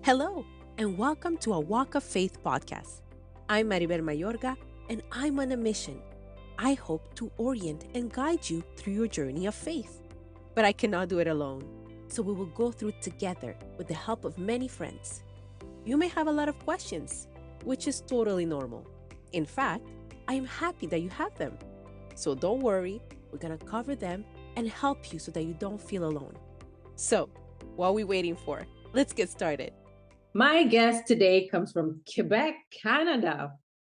Hello, and welcome to a Walk of Faith podcast. I'm Marybel Mayorga, and I'm on a mission. I hope to orient and guide you through your journey of faith. But I cannot do it alone, so we will go through it together with the help of many friends. You may have a lot of questions, which is totally normal. In fact, I am happy that you have them. So don't worry, we're going to cover them and help you so that you don't feel alone. So, what are we waiting for? Let's get started. My guest today comes from Quebec, Canada.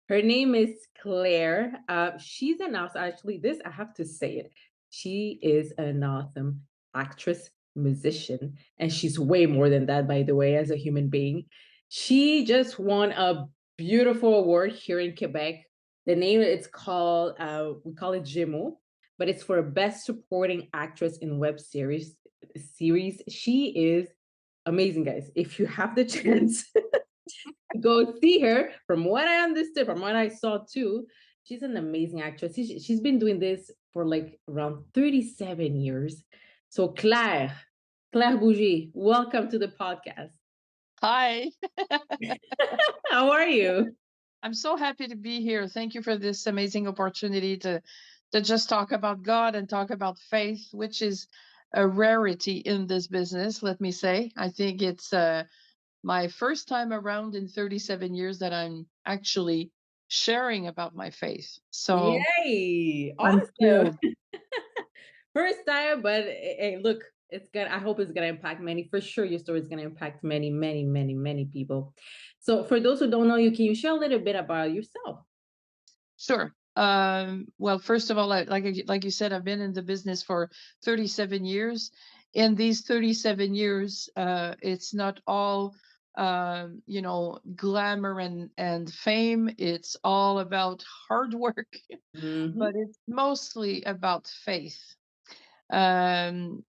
Her name is Claire. She's an awesome, actually, this, I have to say it. She is an awesome actress, musician, and she's way more than that, by the way, as a human being. She just won a beautiful award here in Quebec. The name it's called, we call it Gémeaux, but it's for Best Supporting Actress in Web Series. She is amazing, guys. If you have the chance, go see her. From what I understood, from what I saw too, she's an amazing actress. She's been doing this for like around 37 years. So Claire Bougie, welcome to the podcast. Hi, How are you? I'm so happy to be here. Thank you for this amazing opportunity to just talk about God and talk about faith, which is a rarity in this business, let me say. I think it's my first time around in 37 years that I'm actually sharing about my faith. So Yay! I'm Awesome. thrilled. First time, but hey, look, it's gonna. I hope it's gonna impact many. For sure, your story is gonna impact many, many, many, many people. So, for those who don't know you, can you share a little bit about yourself? Sure. Well, first of all, like you said, I've been in the business for 37 years. In these 37 years, it's not all glamour and fame. It's all about hard work, but it's mostly about faith. Um,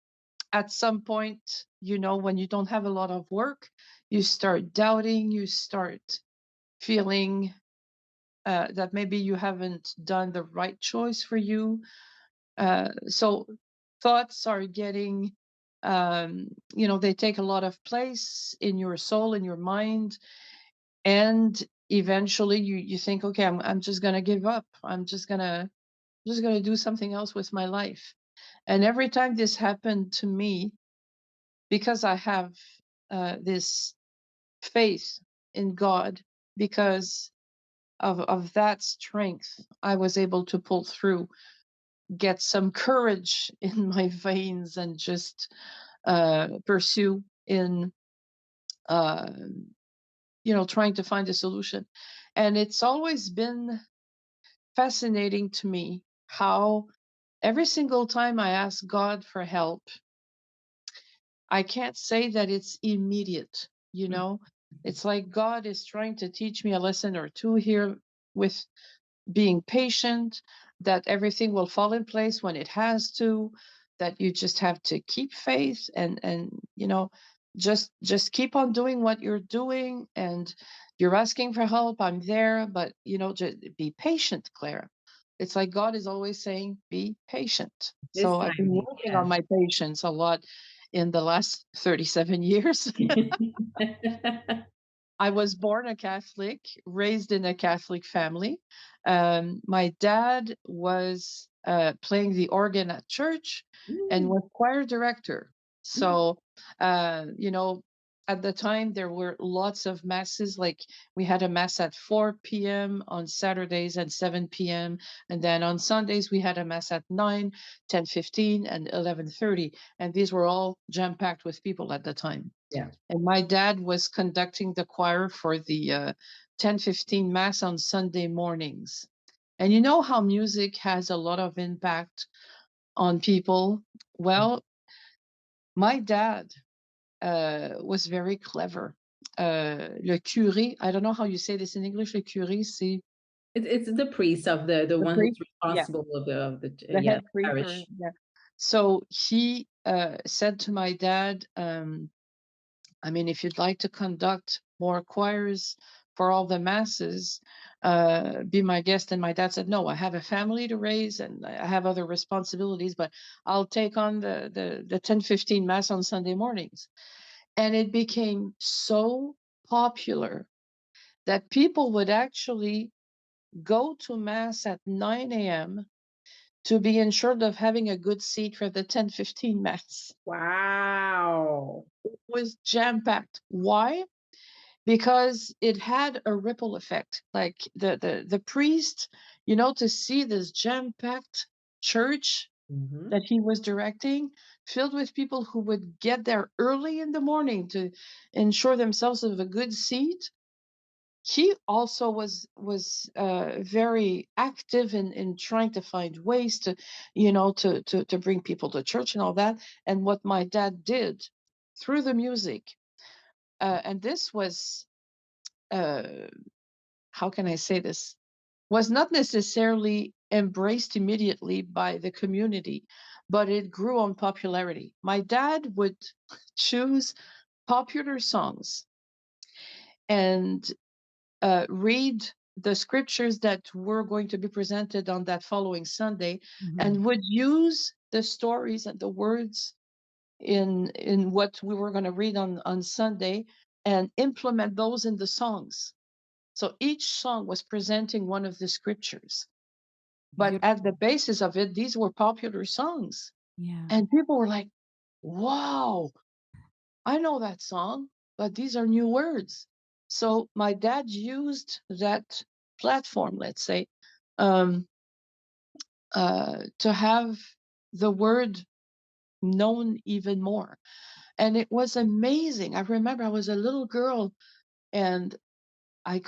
at some point, when you don't have a lot of work, you start doubting, you start feeling that maybe you haven't done the right choice for you. So thoughts are getting, they take a lot of place in your soul, in your mind, and eventually you think, okay, I'm just gonna give up. I'm just gonna do something else with my life. And every time this happened to me, because I have this faith in God, because of that strength, I was able to pull through, get some courage in my veins, and just pursue in uh, trying to find a solution. And it's always been fascinating to me how every single time I ask God for help, I can't say that it's immediate, It's like God is trying to teach me a lesson or two here with being patient, that everything will fall in place when it has to, that you just have to keep faith and just keep on doing what you're doing. And you're asking for help, I'm there, but just be patient, Claire. It's like God is always saying, be patient. This So I've been time, working on my patience a lot in the last 37 years. yeah. I was born a Catholic, raised in a Catholic family. My dad was playing the organ at church and was choir director. So, at the time there were lots of masses. Like we had a mass at 4 p.m. on Saturdays and 7 p.m. And then on Sundays we had a mass at 9, 10:15, and 11:30. And these were all jam-packed with people at the time. Yeah. And my dad was conducting the choir for the 10:15 mass on Sunday mornings. And you know how music has a lot of impact on people? Well, my dad was very clever. Le curé, I don't know how you say this in English. Le curé, c'est It's the priest of the the one who's priest. Yeah, responsible of the the yeah, head priest. parish. Yeah. So he said to my dad, I mean, if you'd like to conduct more choirs for all the masses, be my guest. And my dad said, no, I have a family to raise and I have other responsibilities, but I'll take on the 10:15 mass on Sunday mornings. And it became so popular that people would actually go to mass at 9 a.m. to be ensured of having a good seat for the 10:15 mass. Wow. It was jam-packed. Why? Because it had a ripple effect. Like the priest, to see this jam-packed church Mhm. that he was directing, filled with people who would get there early in the morning to ensure themselves of a good seat. He also was very active in trying to find ways to, to bring people to church and all that. And what my dad did through the music, and this was, uh, how can I say this, was not necessarily embraced immediately by the community, but it grew on popularity. My dad would choose popular songs and read the scriptures that were going to be presented on that following Sunday, Mhm. and would use the stories and the words in what we were going to read on Sunday, and implement those in the songs. So each song was presenting one of the scriptures, but at the Beautiful. basis of it, these were popular songs. Yeah. And people were like, wow, I know that song, but these are new words. So my dad used that platform, let's say, um, to have the word known even more. And it was amazing. I remember I was a little girl, and I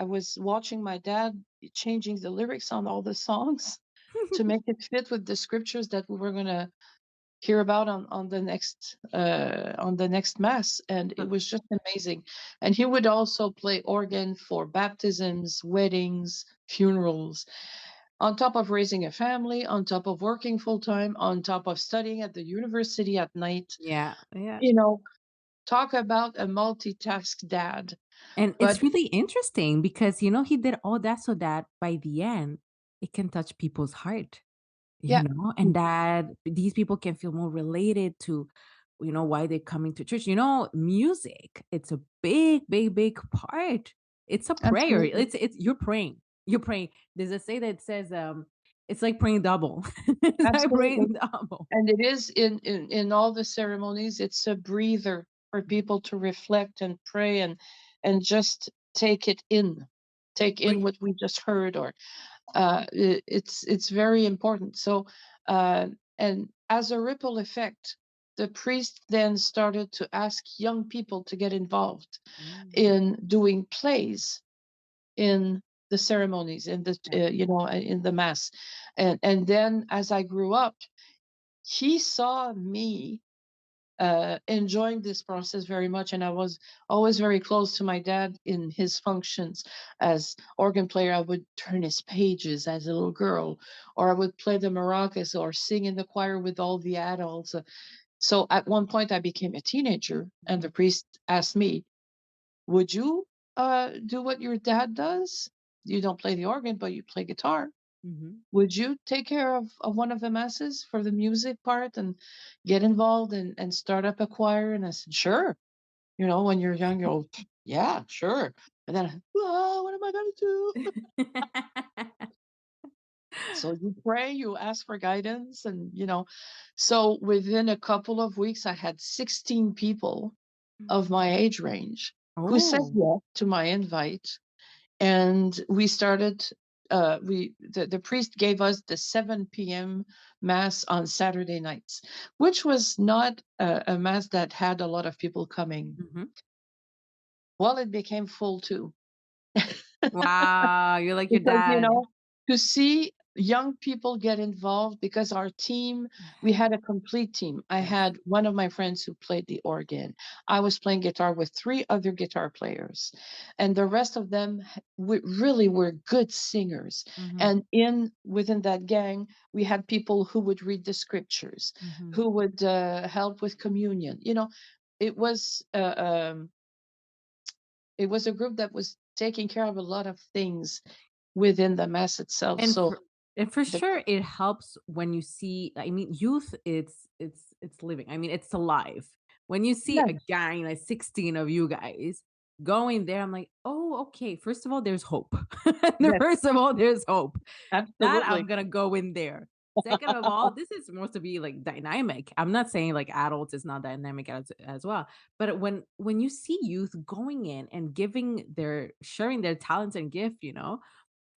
was watching my dad changing the lyrics on all the songs to make it fit with the scriptures that we were going to hear about on the next mass, and it was just amazing. And he would also play organ for baptisms, weddings, funerals, on top of raising a family, on top of working full time, on top of studying at the university at night. Yeah. Yeah. you know Talk about a multitask dad. And But it's really interesting because, he did all that so that by the end, it can touch people's heart, yeah. and that these people can feel more related to, why they're coming to church. Music, it's a big, big, big part. It's a prayer. Absolutely. It's you're praying. You're praying. There's a say that says, it's like praying double. It's like Absolutely. praying double. And it is in all the ceremonies, it's a breather for people to reflect and pray, and just take in Wait. what we just heard, or it's very important. So and as a ripple effect, the priest then started to ask young people to get involved Mm, in doing plays in the ceremonies, in the yeah. in the mass. And then as I grew up, he saw me enjoying this process very much, and I was always very close to my dad in his functions as organ player. I would turn his pages as a little girl, or I would play the maracas or sing in the choir with all the adults. So at one point, I became a teenager, and the priest asked me, "Would you do what your dad does? You don't play the organ, but you play guitar. Mhm. Would you take care of one of the masses for the music part and get involved and start up a choir?" And I said, sure. When you're young, you're all, yeah, sure. And then, what am I going to do? So you pray, you ask for guidance, and so within a couple of weeks, I had 16 people of my age range who said Oh. yes to my invite. And we started, the priest gave us the 7 p.m. mass on Saturday nights, which was not a mass that had a lot of people coming. Mhm. Well, it became full too. Wow, you're like your Because, dad. to see young people get involved, because our team, we had a complete team. I Yes. had one of my friends who played the organ. I was playing guitar with three other guitar players, and the rest of them really were good singers. Mhm, And within that gang, we had people who would read the scriptures, mhm. who would help with communion. It was it was a group that was taking care of a lot of things within the mass itself. And So for the sure, it helps when you see, I mean, youth, it's living. I mean, it's alive. When you see a Yes, gang, like 16 of you guys going there, I'm like, oh, okay. First of all, there's hope. yes, First of all, there's hope that I'm absolutely. gonna go in there. Second of all, this is supposed to be like dynamic. I'm not saying like adults is not dynamic as well, but when you see youth going in and giving their sharing their talents and gift,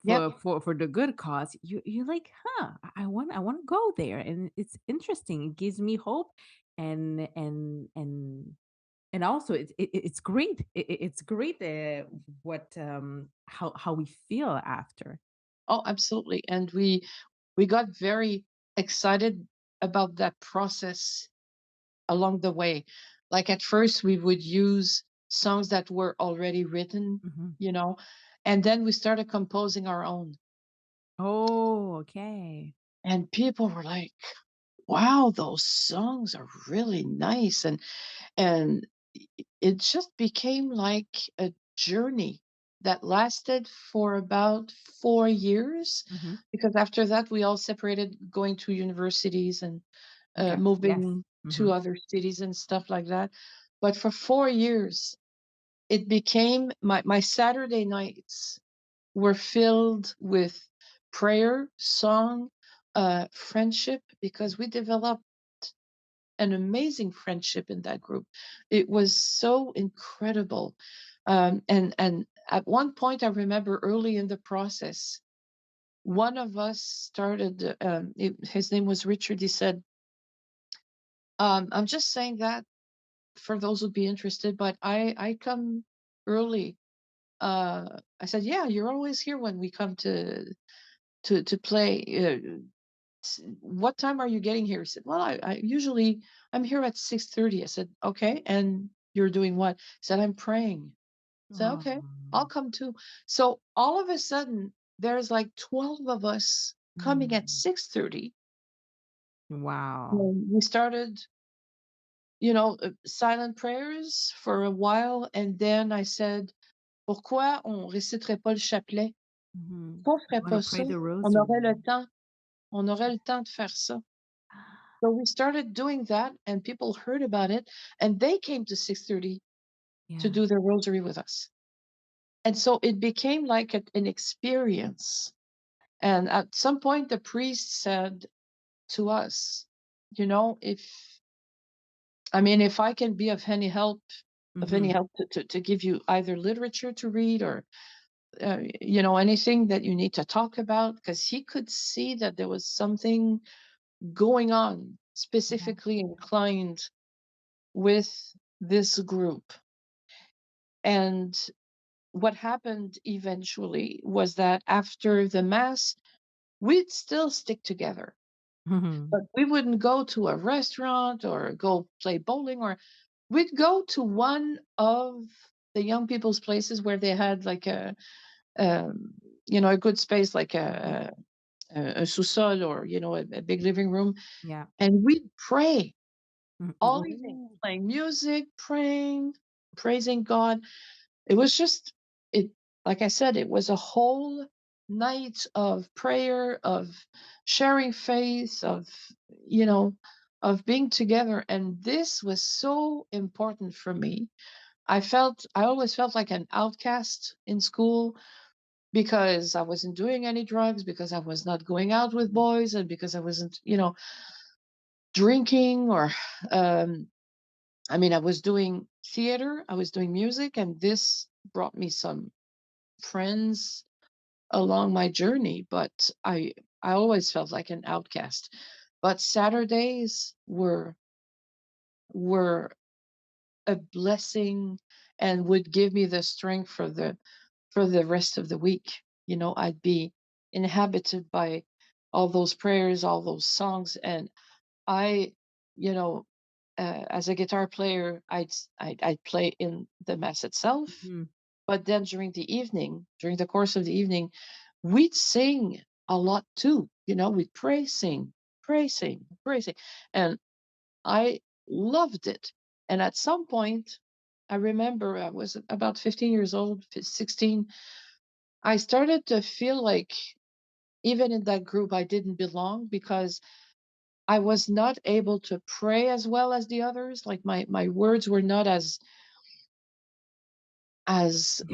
Yep. for the good cause, you're like, huh, I want to go there, and it's interesting. It gives me hope, and also it's great. It's great what how we feel after. Oh, absolutely. And we got very excited about that process along the way. Like at first we would use songs that were already written, Mhm. you know, and then we started composing our own. Oh, okay. And people were like, wow, those songs are really nice. And it just became like a journey that lasted for about 4 years, Mhm. because after that we all separated, going to universities and Okay. Yes. moving to Mhm. other cities and stuff like that. But for 4 years, it became my Saturday nights were filled with prayer, song, friendship, because we developed an amazing friendship in that group. It was so incredible. And at one point, I remember early in the process, one of us started, his name was Richard. He said, I'm just saying that for those who'd be interested, but I come early. I said, yeah, you're always here when we come to play. What time are you getting here? He said, well, I usually I'm here at 6:30. I said, okay, and you're doing what? He said, I'm praying. I said, Oh, okay, I'll come too. So all of a sudden, there's like 12 of us coming at mm. 6:30. Wow. We started, silent prayers for a while, and then I said, pourquoi on réciterait pas le chapelet? Mhm. Pourquoi on You ferait wanna pas pray ça? the On aurait le rosary. temps. On aurait le temps de faire ça. So we started doing that, and people heard about it, and they came to 6:30 to Yeah. do their rosary with us. And so it became like an experience. And at some point, the priest said to us, if if I can be of any Mhm. help to give you either literature to read or anything that you need to talk about, because he could see that there was something going on Yeah. specifically inclined with this group. And what happened eventually was that after the mass, we'd still stick together, Mhm. but we wouldn't go to a restaurant or go play bowling, or we'd go to one of the young people's places where they had like um, a good space, like a sous-sol, or a big living room, Yeah. and we'd pray Mm, all evening, oh. playing music, praying, praising God. It was just it like I said, it was a whole night of prayer, of sharing faith, you know, of being together. And this was so important for me. I always felt like an outcast in school because I wasn't doing any drugs, because I was not going out with boys, and because I wasn't, drinking or um I was doing theater, I was doing music, and this brought me some friends along my journey, but I always felt like an outcast. But Saturdays were a blessing and would give me the strength for the rest of the week. I'd be inhabited by all those prayers, all those songs, and I, you know, as a guitar player, I'd play in the mass itself, Mhm. but then during the course of the evening, we'd sing a lot too. We'd pray, sing, pray, sing, and I loved it. And at some point, I remember I was about 15 years old, 16. I started to feel like even in that group, I didn't belong because I was not able to pray as well as the others. Like my words were not as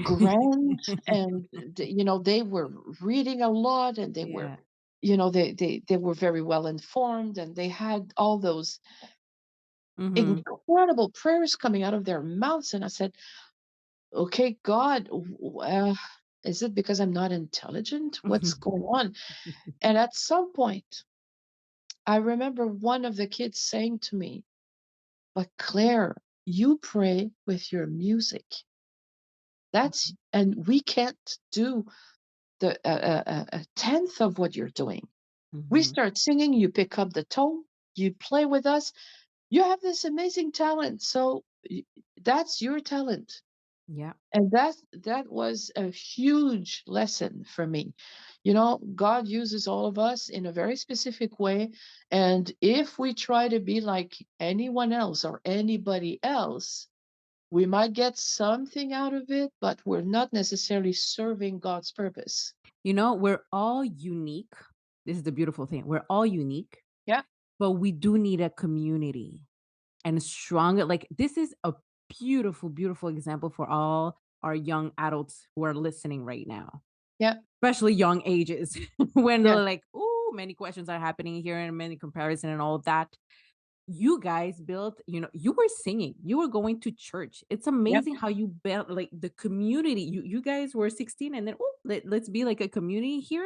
grand, and they were reading a lot, and they were, Yeah. they were very well informed, and they had all those Mhm. incredible prayers coming out of their mouths. And I said, okay, God, is it because I'm not intelligent? What's going on? And at some point, I remember one of the kids saying to me, but Claire, you pray with your music. And we can't do the a tenth of what you're doing. We Mhm. start singing, you pick up the tone, you play with us. You have this amazing talent. So that's your talent. Yeah. And that was a huge lesson for me. God uses all of us in a very specific way. And if we try to be like anyone else or anybody else, we might get something out of it, but we're not necessarily serving God's purpose. We're all unique. This is the beautiful thing. We're all unique, Yeah. but we do need a community and stronger. Like, this is a beautiful, beautiful example for all our young adults who are listening right now, Yeah. especially young ages when Yeah. they're like, oh, many questions are happening here and many comparison and all of that. You guys built, you were singing, you were going to church. It's Yeah. amazing how you built like the community. You guys were 16 and then, oh, let's be like a community here.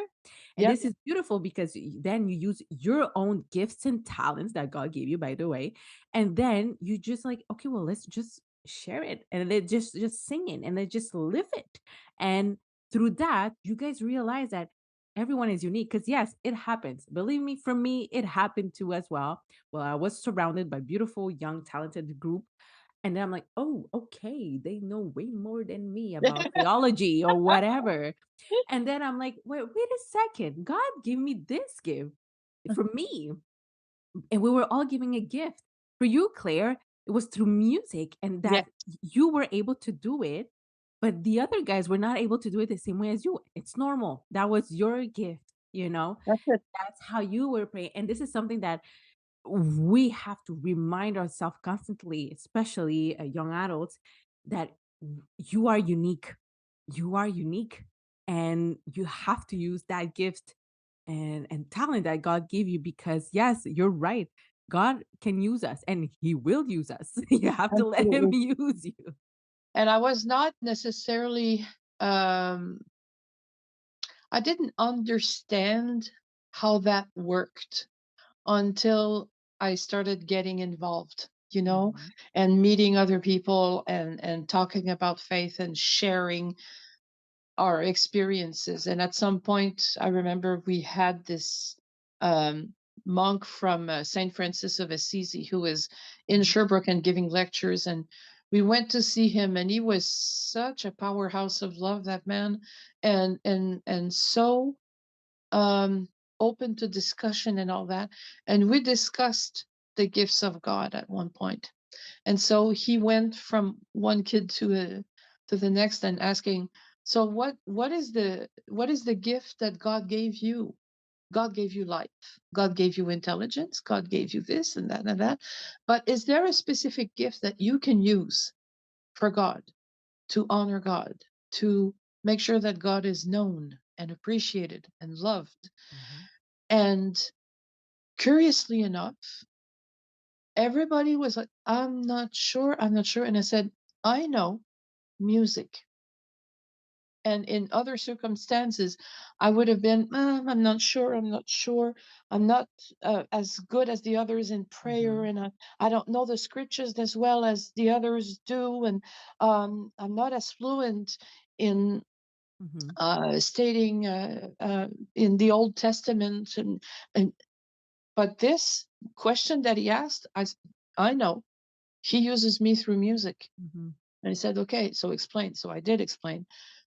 And Yeah. this is beautiful because then you use your own gifts and talents that God gave you, by the way. And then you just like, okay, well, let's just share it, and then just sing it, and then just live it. And through that, you guys realize that everyone is unique, because yes, it happens. Believe me, for me, it happened too as well. Well, I was surrounded by beautiful, young, talented group. And then I'm like, oh, okay, they know way more than me about theology or whatever. And then I'm like, wait a second. God gave me this gift for me. And we were all giving a gift. For you, Claire, it was through music, and Yeah. that you were able to do it, but the other guys were not able to do it the same way as you. It's normal. That was your gift. That's it. That's how you were praying. And this is something that we have to remind ourselves constantly, especially young adults, that you are unique. You are unique, and you have to use that gift and talent that God gave you, because yes, you're right. God can use us, and He will use us. You have to let Him Absolutely. use you. And I was not necessarily, um, I didn't understand how that worked until I started getting involved, Mhm. and meeting other people, and talking about faith and sharing our experiences. And at some point, I remember we had this um, monk from Saint Francis of Assisi who was in Mhm. Sherbrooke and giving lectures. And we went to see him, and he was such a powerhouse of love, that man, and so um, open to discussion and all that. And we discussed the gifts of God at one point. And so he went from one kid to the next and asking, so what is the gift that God gave you? God gave you life. God gave you intelligence. God gave you this and that and that. But is there a specific gift that you can use for God, to honor God, to make sure that God is known and appreciated and loved? Mhm. And curiously enough, everybody was like, I'm not sure. I'm not sure. And I said, I know music. And in other circumstances, I would have been, I'm not sure. I'm not sure. I'm not as good as the others in prayer. Mhm. And I don't know the scriptures as well as the others do. And I'm not as fluent in Mhm. stating in the Old Testament. And But this question that he asked, I know. He uses me through music. Mhm. And he said, okay, so explain. So I did explain.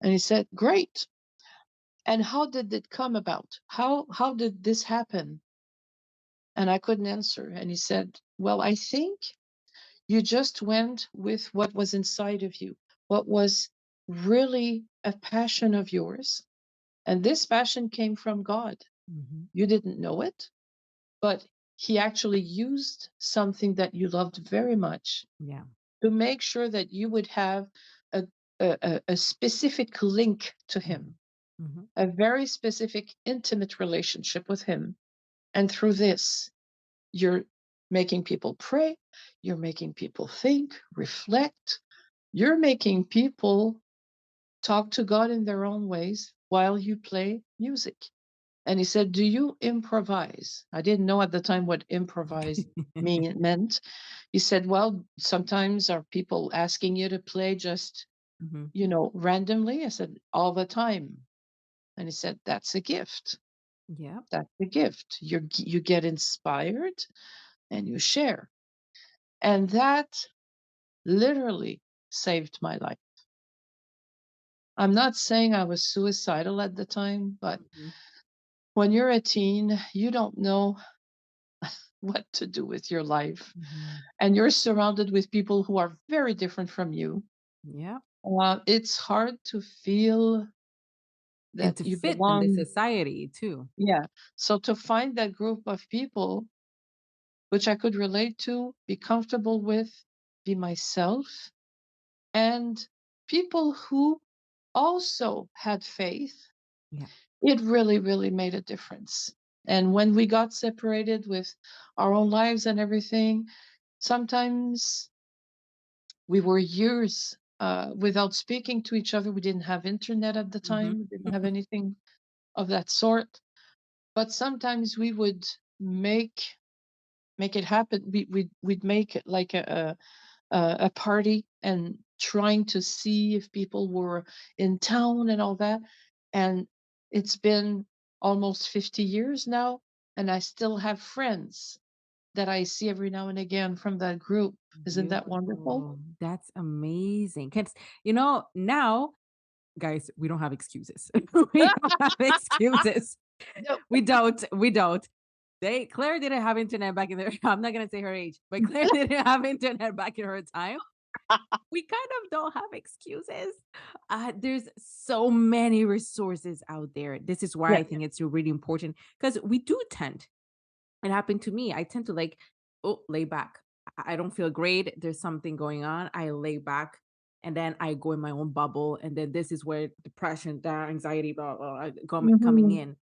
And he said, great. And how did it come about? How did this happen? And I couldn't answer. And he said, well, I think you just went with what was inside of you, what was really a passion of yours. And this passion came from God. Mhm. You didn't know it, but he actually used something that you loved very much Yeah. to make sure that you would have a, a specific link to him, Mm-hmm. a very specific, intimate relationship with him. And through this, you're making people pray, you're making people think, reflect, you're making people talk to God in their own ways while you play music. And he said, do you improvise? I didn't know at the time what improvise meant. He said, well, sometimes are people asking you to play just, Mm-hmm. randomly? I said, all the time. And he said, that's a gift. Yeah. That's a gift. You get inspired and you share. And that literally saved my life. I'm not saying I was suicidal at the time, but Mm-hmm. when you're a teen, you don't know what to do with your life. Mm-hmm. And you're surrounded with people who are very different from you. Yeah. It's hard to feel And that to you fit in the belong. society too. Yeah. So to find that group of people which I could relate to, be comfortable with, be myself, and people who also had faith, Yeah. it really, really made a difference. And when we got separated with our own lives and everything, sometimes we were years without speaking to each other. We didn't have internet at the Mm-hmm. time, we didn't have anything of that sort. But sometimes we would make it happen. We'd make it like a party and trying to see if people were in town and all that. And it's been almost 50 years now, and I still have friends that I see every now and again from that group. Isn't that wonderful? Beautiful. That's amazing. 'Cause, now, guys, we don't have excuses. We don't have excuses. No. We don't. We don't. Claire didn't have internet back in the I'm not gonna say her age, but Claire didn't have internet back in her time. We kind of don't have excuses. There's so many resources out there. This is why Yeah. I think it's really important because we do tend. It happened to me. I tend to lay back. I don't feel great. There's something going on. I lay back and then I go in my own bubble. And then this is where depression, anxiety, blah, blah, blah, coming Mhm. in,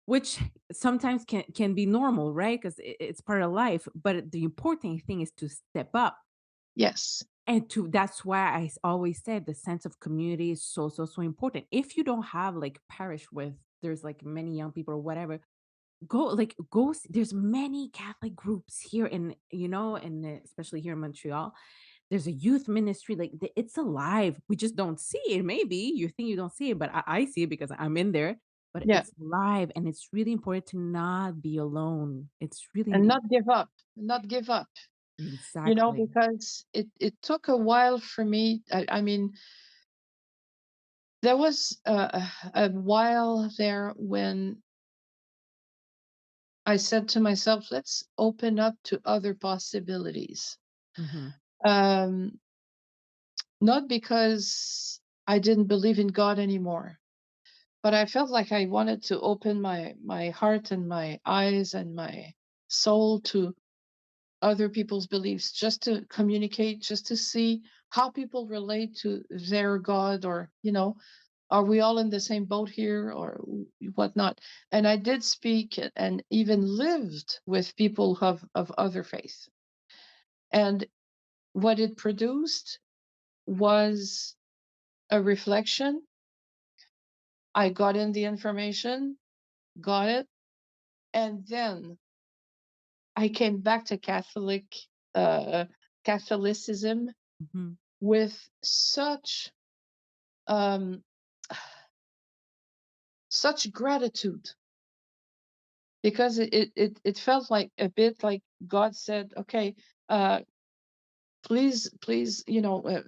which sometimes can be normal, right? Because it's part of life. But the important thing is to step up. Yes. And that's why always said the sense of community is so, so, so important. If you don't have like parish with, there's like many young people or whatever, there's many Catholic groups here and especially here in Montreal. There's a youth ministry, it's alive. We just don't see it. Maybe you think you don't see it, but I see it because I'm in there. But Yeah. it's live, and it's really important to not be alone. It's really And not give up. Not give up. exactly. Because it took a while for me. I mean, there was a while there when I said to myself, let's open up to other possibilities. Hmm. Um, Not because I didn't believe in God anymore, but I felt like I wanted to open my heart and my eyes and my soul to other people's beliefs, just to communicate, just to see how people relate to their God, or, are we all in the same boat here or whatnot? And I did speak and even lived with people of other faith. And what it produced was a reflection. I got in the information, got it, and then I came back to uh, Catholicism Hmm. with um, such gratitude, because it felt like a bit like God said, okay, uh, please,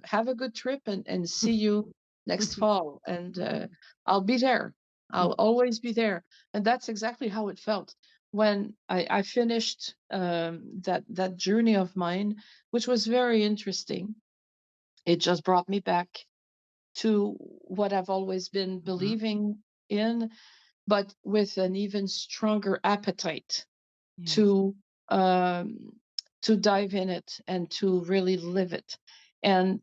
have a good trip and see you next fall, and I'll be there. I'll always be there. And that's exactly how it felt when I finished that journey of mine, which was very interesting. It just brought me back to what I've always been believing in, but with an even stronger appetite Yes. to um, to dive in it and to really live it. And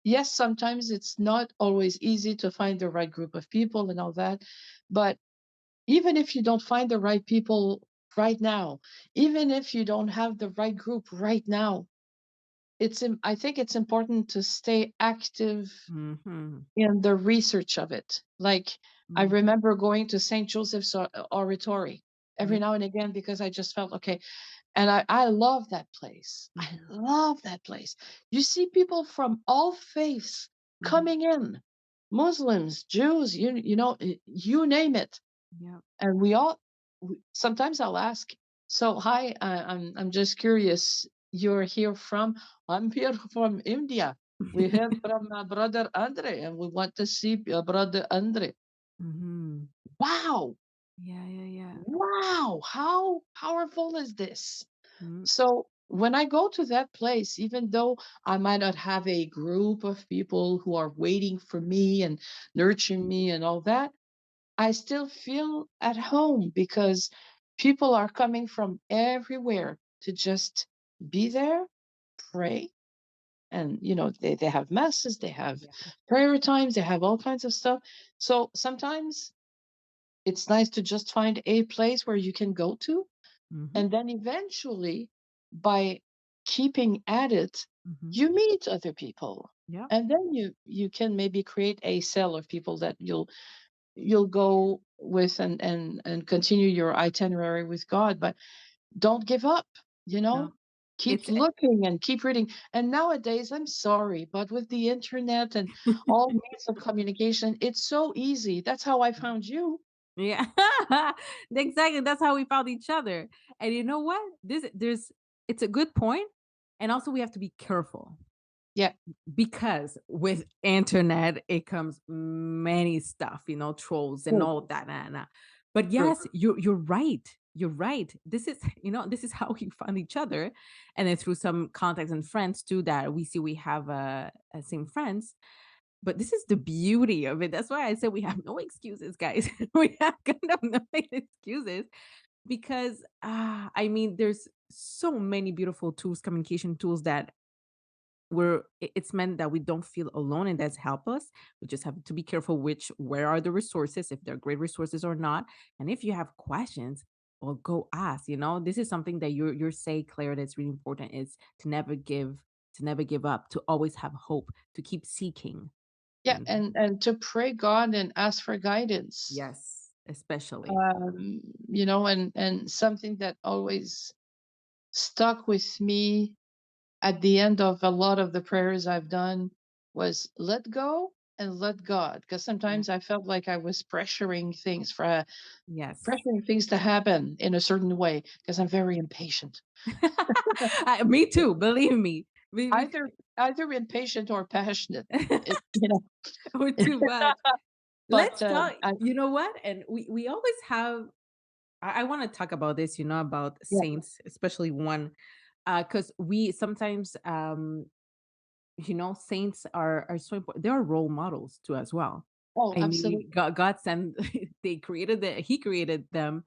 yes, sometimes it's not always easy to find the right group of people and all that. But even if you don't find the right people right now, even if you don't have the right group right now, I think it's important to stay active Mhm. in the research of it. Like I Mhm. remember going to St. Joseph's Oratory every Yeah. now and again because I just felt okay. And I love that place. I Mhm. love that place. You see people from all faiths Mhm. coming in, Muslims, Jews, you name it. Yeah. And sometimes I'll ask, so hi, I'm just curious. You're here from? I'm here from India. We heard from brother Andre, and we want to see brother Andre. Mhm. Wow, Yeah, yeah, yeah. wow! How powerful is this? Mm. So when I go to that place, even though I might not have a group of people who are waiting for me and nurturing me and all that, I still feel at home because people are coming from everywhere to just be there, pray. And, they have masses, they have Yeah. prayer times, they have all kinds of stuff. So sometimes it's nice to just find a place where you can go to. Mhm. And then eventually, by keeping at it, Mhm. you meet other people. Yeah. And then you can maybe create a cell of people that you'll go with and continue your itinerary with God, but don't give up, you know? No. Keep It's looking and keep reading. And nowadays, I'm sorry, but with the internet and all means of communication, it's so easy. That's how I found you. yeah. Exactly. That's how we found each other. And you know what? There's it's a good point. And also we have to be careful Yeah, because with internet it comes many stuff, trolls and true, all that. But true. yes, you're right. You're right. This is, this is how we found each other. And then through some contacts and friends too that we see we have same friends. But this is the beauty of it. That's why I said we have no excuses, guys. We have kind of no excuses because I mean, there's so many beautiful tools, communication tools that it's meant that we don't feel alone and that's help us. We just have to be careful where are the resources, if they're great resources or not. And if you have questions, well, go ask. This is something that you're saying, Claire, that's really important is to never give up, to always have hope, to keep seeking. Yeah, And and to pray God and ask for guidance. yes, especially. Um, and something that always stuck with me at the end of a lot of the prayers I've done was let go and let God. Because Yeah. sometimes I felt like I was Yes. pressuring things to happen in a certain way because I'm very impatient. Me too, believe me. We Either impatient or passionate. It, you know, we're too much. but Let's talk. You know what? And we always have. I want to talk about this. About yeah. saints, especially one, because we sometimes, saints are so important. They are role models too, as well. Oh, I mean, absolutely. God sent. He created them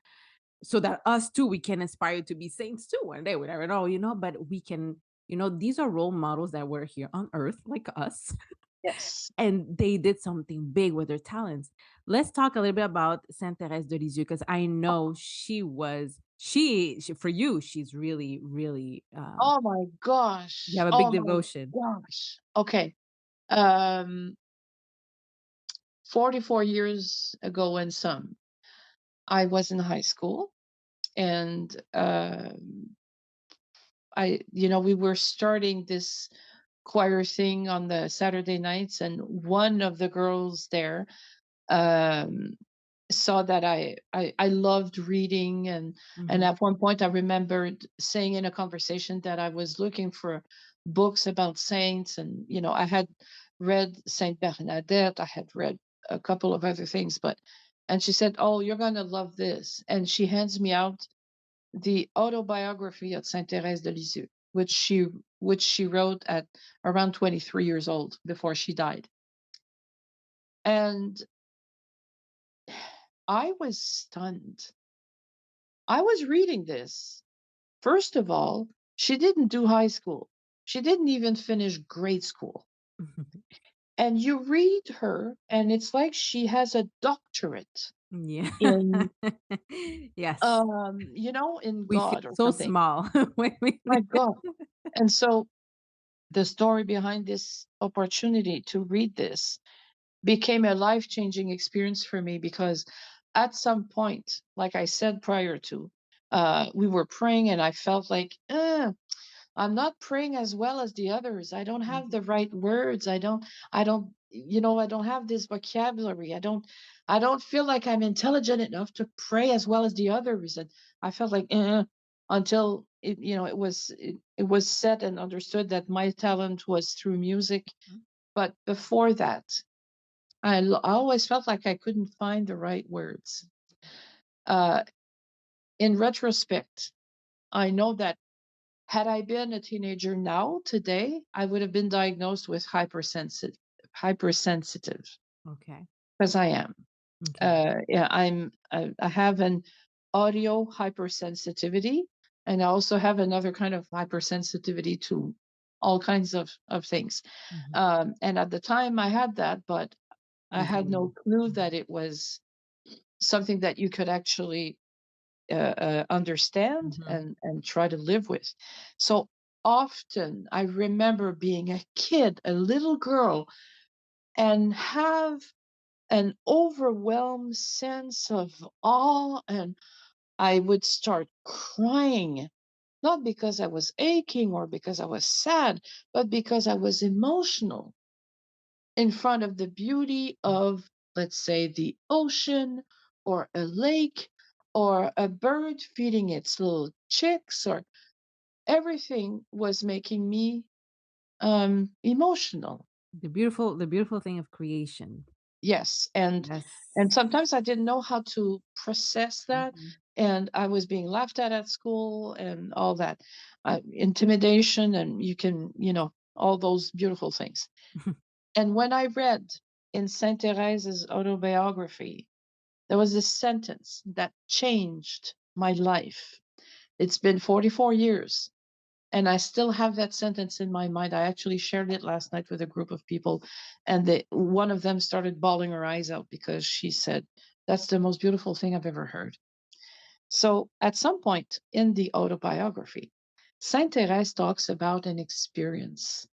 so that us too, we can aspire to be saints too one day. We never know, but we can. These are role models that were here on earth like us. Yes. And they did something big with their talents. Let's talk a little bit about Saint Therese de Lisieux because I know she for you, she's really, really Oh my you gosh. have a big Oh my devotion. gosh. Okay. Um, 44 years ago and some, I was in high school and we were starting this choir thing on the Saturday nights, and one of the girls there um, saw that I loved reading, and Mhm. at one point I remembered saying in a conversation that I was looking for books about saints, and I had read Saint Bernadette, I had read a couple of other things, and she said, "Oh, you're gonna love this," and she hands me out the autobiography of Saint Therese de Lisieux, which she wrote at around 23 years old before she died, and I was stunned. I was reading this First of all, she didn't do high school. She didn't even finish grade school. And you read her, and it's like she has a doctorate Yeah. in, Yes. in We feel God or so something. small when we My God. And so the story behind this opportunity to read this became a life-changing experience for me because at some point, like I said prior to, we were praying and I felt like, I'm not praying as well as the others. I don't have the right words. I don't have this vocabulary. I don't feel like I'm intelligent enough to pray as well as the others. And I felt like, until it was said and understood that my talent was through music. But before that, I always felt like I couldn't find the right words. Uh, in retrospect, I know that had I been a teenager now, today, I would have been diagnosed with hypersensitive, Okay. because I am. Okay. Yeah, I have an audio hypersensitivity, and I also have another kind of hypersensitivity to all kinds of things. Mhm. And at the time I had that, but I You had didn't no know. clue that it was something that you could actually understand Mhm. and try to live with. So often I remember being a kid, a little girl, and have an overwhelmed sense of awe, and I would start crying, not because I was aching or because I was sad, but because I was emotional in front of the beauty of, let's say, the ocean or a lake or a bird feeding its little chicks, or everything was making me emotional. The beautiful thing of creation. Yes, and Yes. sometimes I didn't know how to process that, Mhm. and I was being laughed at school and all that, intimidation, and all those beautiful things. And when I read in Saint Therese's autobiography, there was this sentence that changed my life. It's been 44 years, and I still have that sentence in my mind. I actually shared it last night with a group of people, and one of them started bawling her eyes out because she said, "That's the most beautiful thing I've ever heard." So at some point in the autobiography, Saint Therese talks about an experience,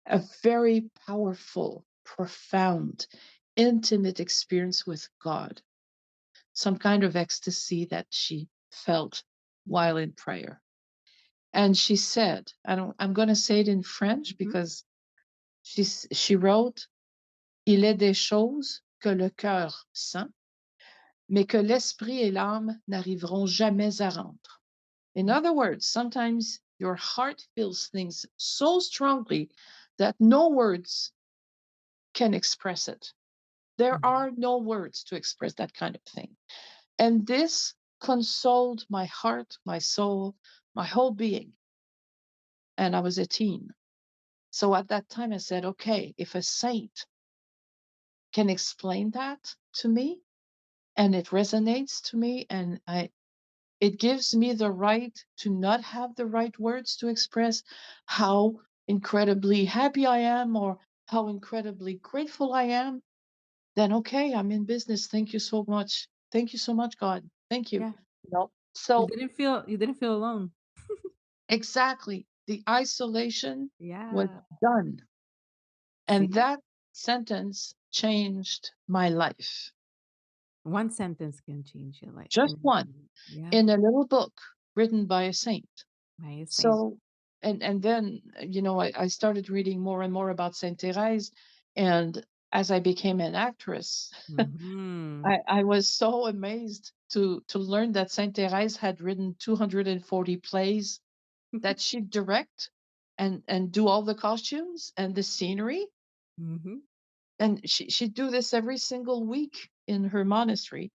a very powerful, profound, intimate experience with God, some kind of ecstasy that she felt while in prayer. And she said, I'm going to say it in French Mhm. because she wrote, Il est des choses que le cœur sent, mais que l'esprit et l'âme n'arriveront jamais à rendre. In other words, sometimes your heart feels things so strongly that no words can express it. There Mhm. are no words to express that kind of thing. And this consoled my heart, my soul, my whole being. And I was a teen. So at that time, I said, okay, if a saint can explain that to me and it resonates to me, and it gives me the right to not have the right words to express how incredibly happy I am or how incredibly grateful I am, then okay, I'm in business. Thank you so much. Thank you so much, God. Thank you. Yeah. You So didn't feel alone. exactly, the isolation was Yeah. done. See? And that sentence changed my life. One sentence can change your life. Just And one, yeah, in a little book written by a saint. my saint. So, and then, I started reading more and more about Saint Therese. And as I became an actress, Mhm. I was so amazed to learn that Saint Therese had written 240 plays that she'd direct and do all the costumes and the scenery. Mhm. And she'd do this every single week in her monastery.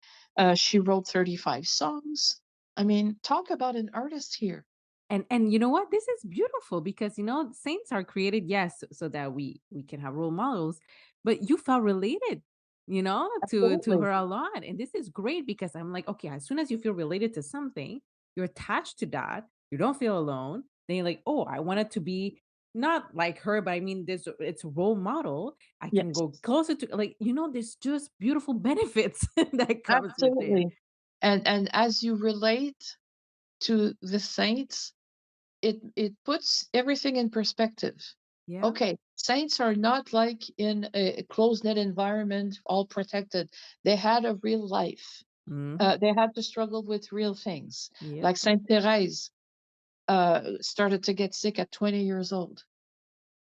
She wrote 35 songs. I mean, talk about an artist here. And you know what? This is beautiful because saints are created, yes, so that we can have role models, but you felt related, to Absolutely. her a lot. And this is great because I'm like, okay, as soon as you feel related to something, you're attached to that. You don't feel alone. Then you're like, oh, I wanted to be not like her, but I mean, this it's a role model. I can Yes, go closer to, like, there's just beautiful benefits that comes with it. absolutely. And as you relate to the saints, it puts everything in perspective. Yeah. Okay, saints are not like in a closed net environment, all protected. They had a real life. Hmm. They had to struggle with real things. Yep. Like Saint Therese started to get sick at 20 years old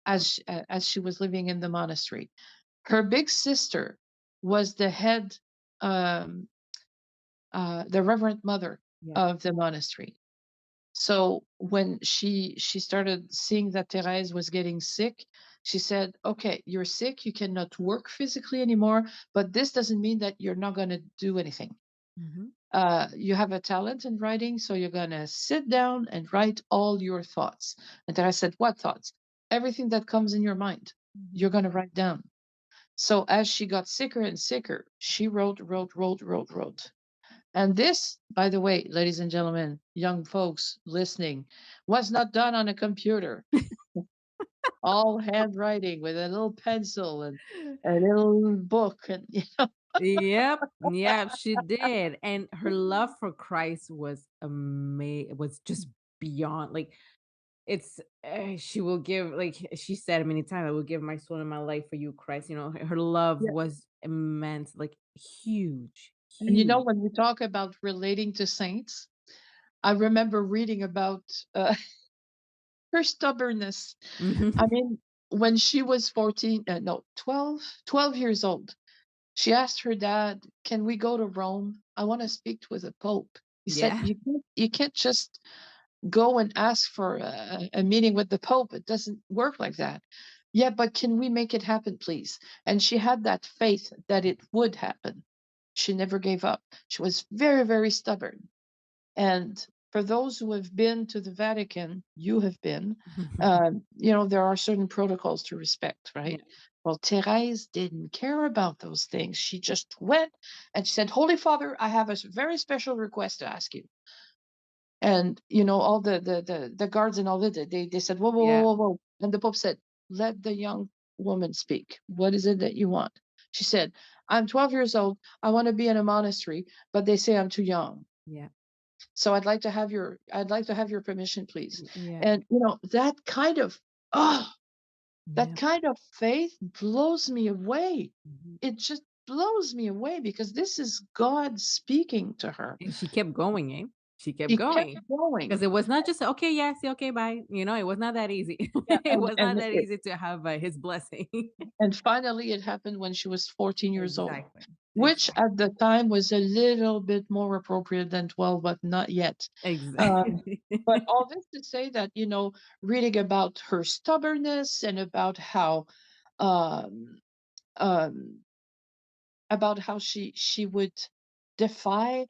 as she was living in the monastery. Her big sister was the head, um, the Reverend Mother Yeah. of the monastery. So when she started seeing that Therese was getting sick, she said, "Okay, you're sick. You cannot work physically anymore, but this doesn't mean that you're not going to do anything. Hmm. You have a talent in writing, so you're going to sit down and write all your thoughts." And Therese said, "What thoughts? Everything that comes in your mind, Hmm. you're going to write down." So as she got sicker and sicker, she wrote, wrote, wrote, wrote, wrote. And this, by the way, ladies and gentlemen, young folks listening, was not done on a computer. All handwriting with a little pencil and a little book. And Yep, yep, she did, and her love for Christ was was just beyond, like, it's she will give, like she said many times, I will give my soul and my life for you, Christ. Her love yeah. was immense, like huge, And huge. when we talk about relating to saints, I remember reading about her stubbornness. Mhm. I mean, when she was 14, no, 12 years old, she asked her dad, "Can we go to Rome? I want to speak with the Pope." He said, Yeah. "You can't just go and ask for a meeting with the Pope. It doesn't work like that." "Yeah, but can we make it happen, please?" And she had that faith that it would happen. She never gave up. She was very, very stubborn. And for those who have been to the Vatican, you have been, there are certain protocols to respect, Yeah. right? Well, Therese didn't care about those things. She just went and she said, "Holy Father, I have a very special request to ask you." And all the guards and all that, they said, "Whoa, whoa, whoa, Yeah. whoa, whoa." And the Pope said, "Let the young woman speak. What is it that you want?" She said, "I'm 12 years old. I want to be in a monastery, but they say I'm too young. Yeah. So I'd like to have your permission, please." Yeah. And oh, that Yeah. kind of faith blows me away. Mhm. It just blows me away because this is God speaking to her. And she kept going, eh? She kept He kept going. Because going. it was not just, "Okay, yeah, see, okay, bye." It was not that easy. Yeah, It and was not and that it, easy to have, his blessing. and finally it happened when she was 14 years old, Exactly. which Exactly. at the time was a little bit more appropriate than 12, but not yet. Um, Exactly. but all this to say that, reading about her stubbornness and um, um, about how she would defy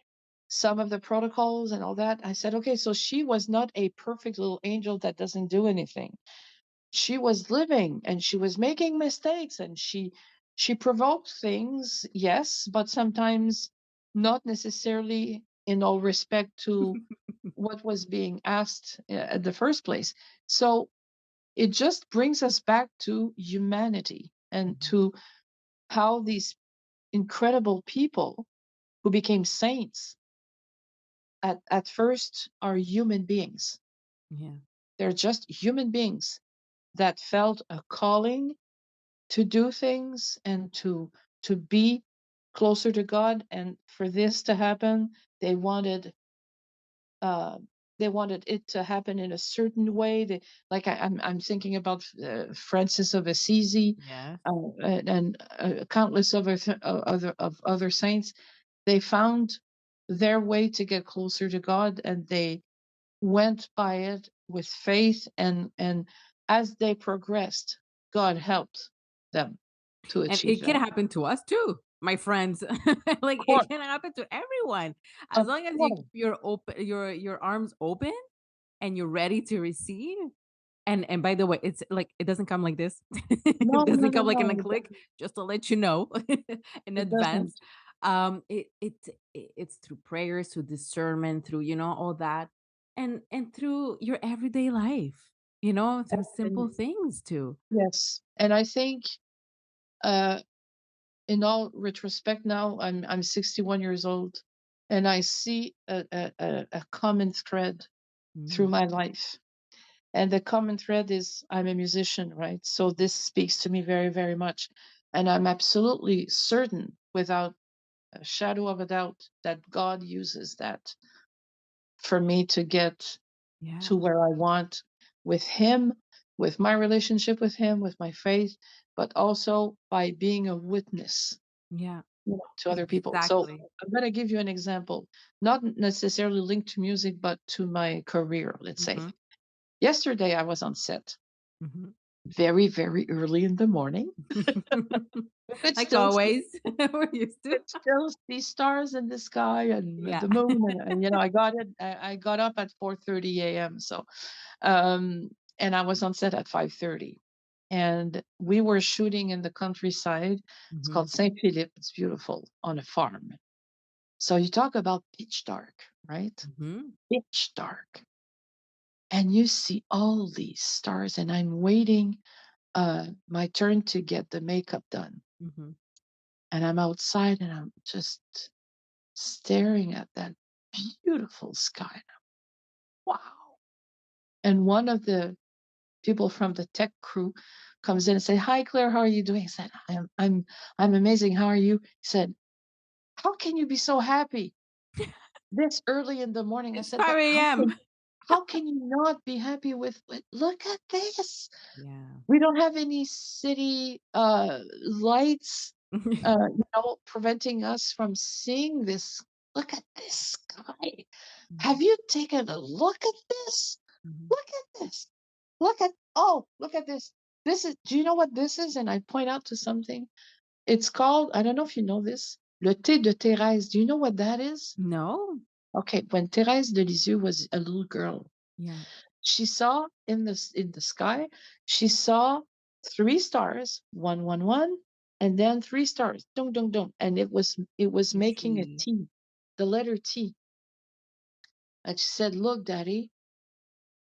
some of the protocols and all that, I said, okay, so she was not a perfect little angel that doesn't do anything. She was living and she was making mistakes and she provoked things, yes, but sometimes not necessarily in all respect to what was being asked at the first place. So it just brings us back to humanity and Mhm. to how these incredible people who became saints at first are human beings. Yeah. They're just human beings that felt a calling to do things and to be closer to God. And for this to happen, they wanted uh, they wanted it to happen in a certain way. Like I'm thinking about Francis of Assisi, Yes. and countless other saints. They found their way to get closer to God, and they went by it with faith. And as they progressed, God helped them to And achieve it can that. happen to us too, my friends. Like, Of it course, can happen to everyone. As of long as you keep course. your arms open and you're ready to receive. And by the way, it's like it doesn't come like this. No, It no, doesn't no, come like in a no. click, just to let you know in It advance. doesn't. It's through prayers, through discernment, through all that. and through your everyday life, you know, through simple And things too. yes, and I think uh, in all retrospect now, I'm 61 years old, and I see a common thread through Mm. my life. And the common thread is I'm a musician, right? So this speaks to me very, very much. And I'm absolutely certain, without a shadow of a doubt, that God uses that for me to get Yeah. to where I want with Him, with my relationship with Him, with my faith, but also by being a witness, Yeah. to other people. So Exactly. I'm going to give you an example, not necessarily linked to music, but to my career, let's say. Hmm. Yesterday, I was on set Hmm. very, very early in the morning. You could Like still see, always, we're used to. stars in the sky and Yeah. the moon, and I got up at 4:30 a.m. So, um, and I was on set at 5:30, and we were shooting in the countryside. It's Hmm. called Saint Philippe. It's beautiful on a farm. So you talk about pitch dark, right? Hmm. Pitch dark, and you see all these stars, and I'm waiting my turn to get the makeup done. Hmm. And I'm outside and I'm just staring at that beautiful sky. Wow. And one of the people from the tech crew comes in and say, "Hi Claire, how are you doing?" I said, I'm amazing. How are you?" He said, "How can you be so happy this early in the morning?" I It's said, "But 5 a.m. how can you not be happy with look at this? Yeah. We don't have any city lights preventing us from seeing this. Look at this sky. Have you taken a look at this? Mhm. Look at this. Look at this. This is, do you know what this is?" And I point out to something. It's called, I don't know if you know this, le thé de Thérèse. Do you know what that is? No. Okay, when Thérèse de Lisieux was a little girl, Yeah. she saw in the sky, she saw three stars, one, and then three stars, dong, dong, dong, and it was I making a see. T, the letter T. And she said, "Look, Daddy,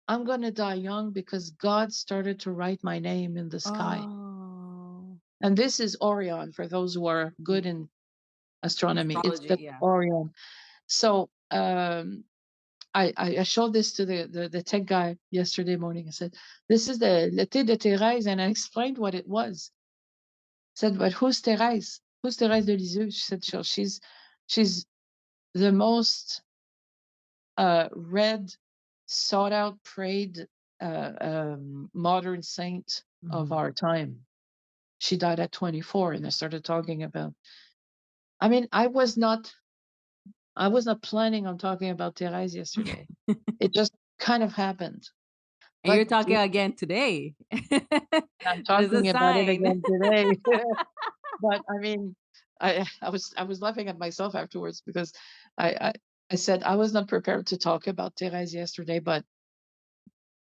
I'm gonna die young because God started to write my name in the sky." Oh. And this is Orion for those who are Mhm. good in astronomy. It's Astrology, the yeah. Orion. So I showed this to the tech guy yesterday morning. I said, "This is the Le Thé de Thérèse," and I explained what it was. I said, "But who's Thérèse? Who's Thérèse de Lisieux?" She said, "Sure, she's the most read, sought out, prayed modern saint of Mhm. our time. She died at 24." And I started talking about. I mean, I was not planning on talking about Thérèse yesterday. It just kind of happened. And But you're talking again today. I'm That is a talking about it sign. again today. But I mean, I was laughing at myself afterwards because I, I I said I was not prepared to talk about Therese yesterday, but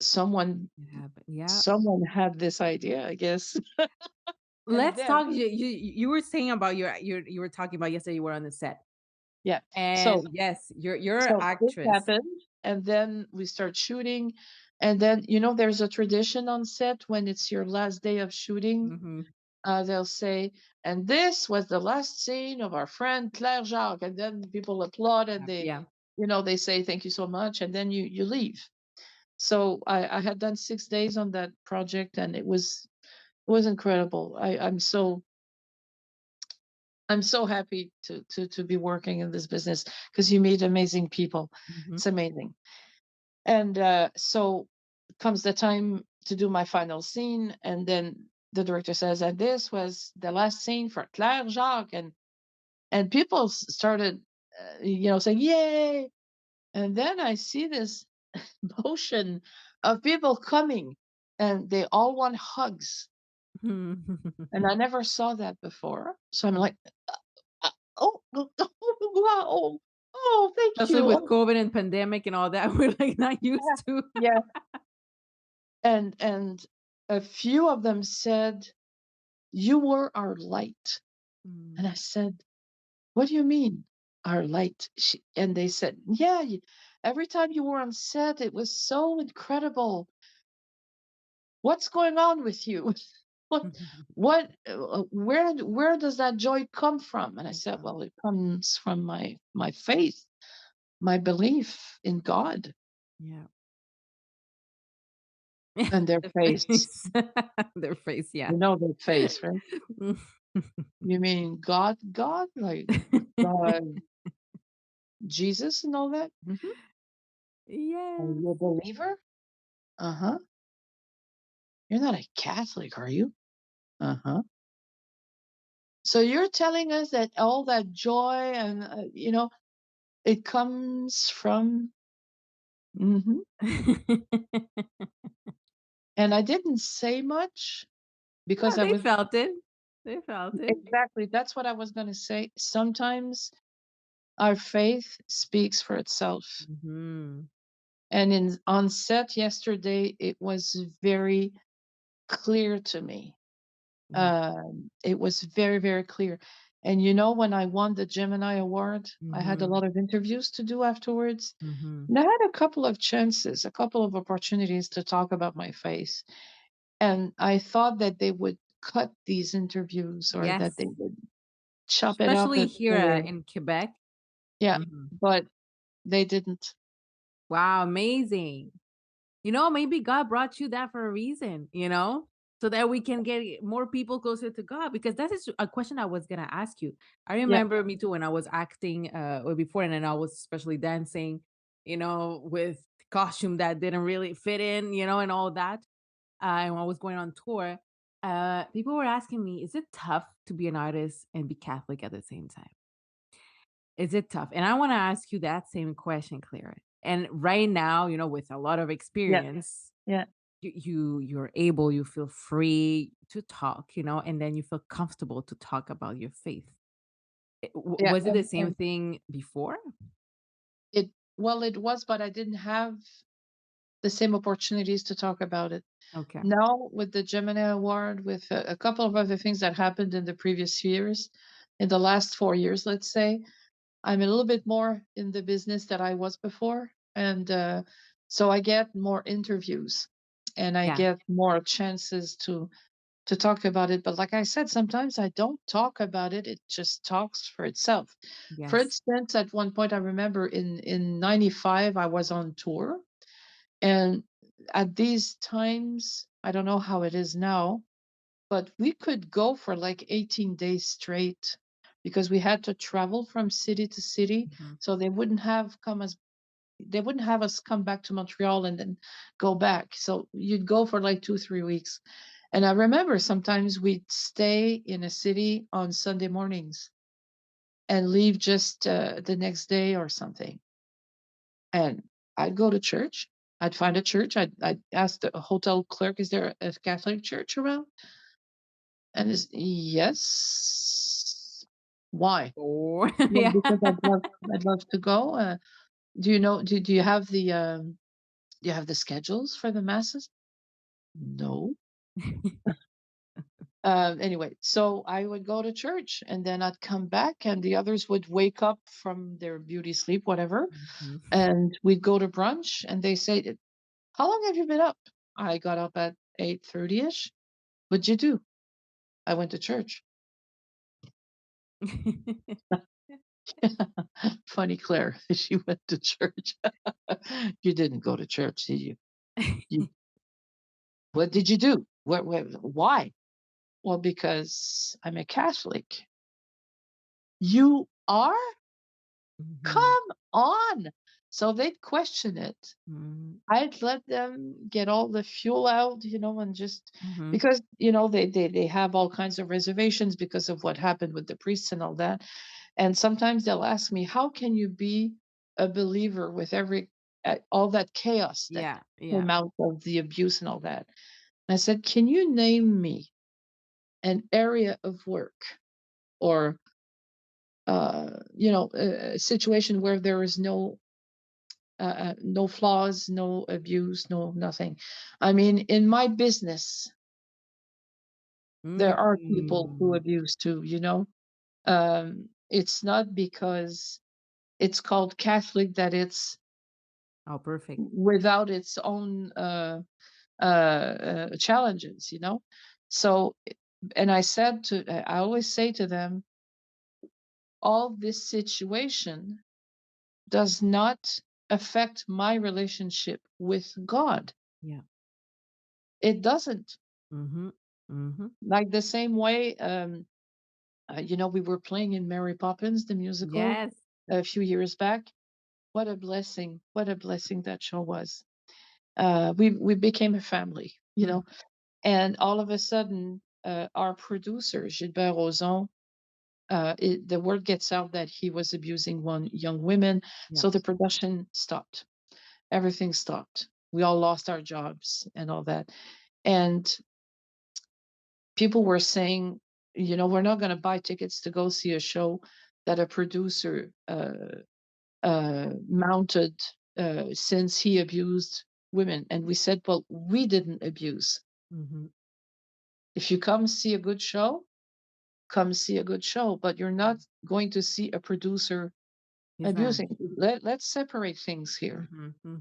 someone It happened. Yeah. someone had this idea, I guess. And Let's then talk. You were saying about you were talking about yesterday you were on the set. yeah, And so yes, you're an so this actress. happened, and then we start shooting, and then there's a tradition on set when it's your last day of shooting. Mhm. They'll say, "And this was the last scene of our friend Claire Jacques," and then people applaud and Yeah. they say thank you so much, and then you leave. So I had done 6 days on that project, and it was incredible. I'm so happy to be working in this business because you meet amazing people. Mhm. It's amazing. And so comes the time to do my final scene, and then the director says, "And this was the last scene for Claire Jacques," and people started, saying, "Yay!" And then I see this motion of people coming, and they all want hugs, and I never saw that before. So I'm like, "Oh, wow, oh, thank Especially you, with oh, COVID and pandemic and all that, we're like not yeah, used to. yeah." And a few of them said, "You were our light." And I Mm. said, "What do you mean?" our light. And they said, yeah, every time you were on set, it was so incredible. What's going on with you? Where does that joy come from? And I said, well, it comes from my faith, my belief in God. Yeah. And their The face. face. Their face, yeah. You know their face, right? You mean God, like God, Jesus and all that? Mm-hmm. Yes. Are you a believer? Uh-huh. You're not a Catholic, are you? Uh-huh. So you're telling us that all that joy and, it comes from, mhm. And I didn't say much because No, I they was felt it. They felt it. exactly, that's what I was going to say. Sometimes our faith speaks for itself. Mhm. And on set yesterday, it was very clear to me. Yeah. It was very, very clear. And when I won the Gemini Award, I had a Mhm. lot of interviews to do afterwards. Mhm. And I had a couple of chances, a couple of opportunities to talk about my faith. And I thought that they would cut these interviews or that Yes. they would chop it up Especially and here, say, in Quebec. yeah, Mhm. but they didn't. Wow, amazing. Maybe God brought you that for a reason, so that we can get more people closer to God. Because that is a question I was gonna ask you. I Yeah, remember me too when I was acting or before, and then I was especially dancing, with costume that didn't really fit in, and all that. And when I was going on tour, people were asking me, "Is it tough to be an artist and be Catholic at the same time? Is it tough?" And I want to ask you that same question, Claire. And right now, with a lot of yeah, experience, yeah, you feel free to talk, and then you feel comfortable to talk about your faith. yeah. Was it the same And thing before? well, it was, but I didn't have the same opportunities to talk about it. Okay. Now, with the Gemini Award, with a couple of other things that happened in the previous years, in the last 4 years, let's say, I'm a little bit more in the business that I was before. And so I get more interviews and I Yeah. get more chances to talk about it. But like I said, sometimes I don't talk about it. It just talks for itself. For Yes. instance, at one point, I remember in 95, I was on tour. And at these times, I don't know how it is now, but we could go for like 18 days straight because we had to travel from city to city. Mhm. So they wouldn't have us come back to Montreal and then go back. So you'd go for like 2, 3 weeks. And I remember sometimes we'd stay in a city on Sunday mornings and leave just the next day or something. And I'd go to church. I'd find a church. I'd ask the hotel clerk, is there a Catholic church around? And it's yes. Why? Or Well, yeah. because I'd love to go. Do you have the schedules for the masses? No. Anyway, so I would go to church and then I'd come back and the others would wake up from their beauty sleep, whatever, Mhm. and we'd go to brunch and they say, how long have you been up? I got up at 8:30ish. What'd you do? I went to church. Funny, Claire. She went to church. You didn't go to church, did you? You what did you do? Why? Well, because I'm a Catholic. You are? Mhm. Come on. So they'd question it. Mhm. I'd let them get all the fuel out, and just Mhm. because, they have all kinds of reservations because of what happened with the priests and all that. And sometimes they'll ask me, how can you be a believer with all that chaos that Yeah. Yeah. came out of the abuse and all that? And I said, can you name me an area of work or, a situation where there is no flaws, no abuse, no nothing. I mean, in my business, there are people who Mm. abuse too, It's not because it's called Catholic, that it's Oh, perfect. without its own challenges, you know. So, and I always say to them, all this situation does not affect my relationship with God. Yeah. It doesn't. Mm-hmm. Mm-hmm. Like the same way, we were playing in Mary Poppins, the musical, Yes. a few years back. What a blessing! What a blessing that show was. We became a family, you Mm. know. And all of a sudden, our producer Gilbert Rozon, the word gets out that he was abusing one young women, Yeah. so the production stopped. Everything stopped. We all lost our jobs and all that. And people were saying, we're not going to buy tickets to go see a show that a producer mounted since he abused women. And we said, well, we didn't abuse. Mm-hmm. If you come see a good show, come see a good show, but you're not going to see a producer He's not. abusing. Let's separate things here. Mm-hmm.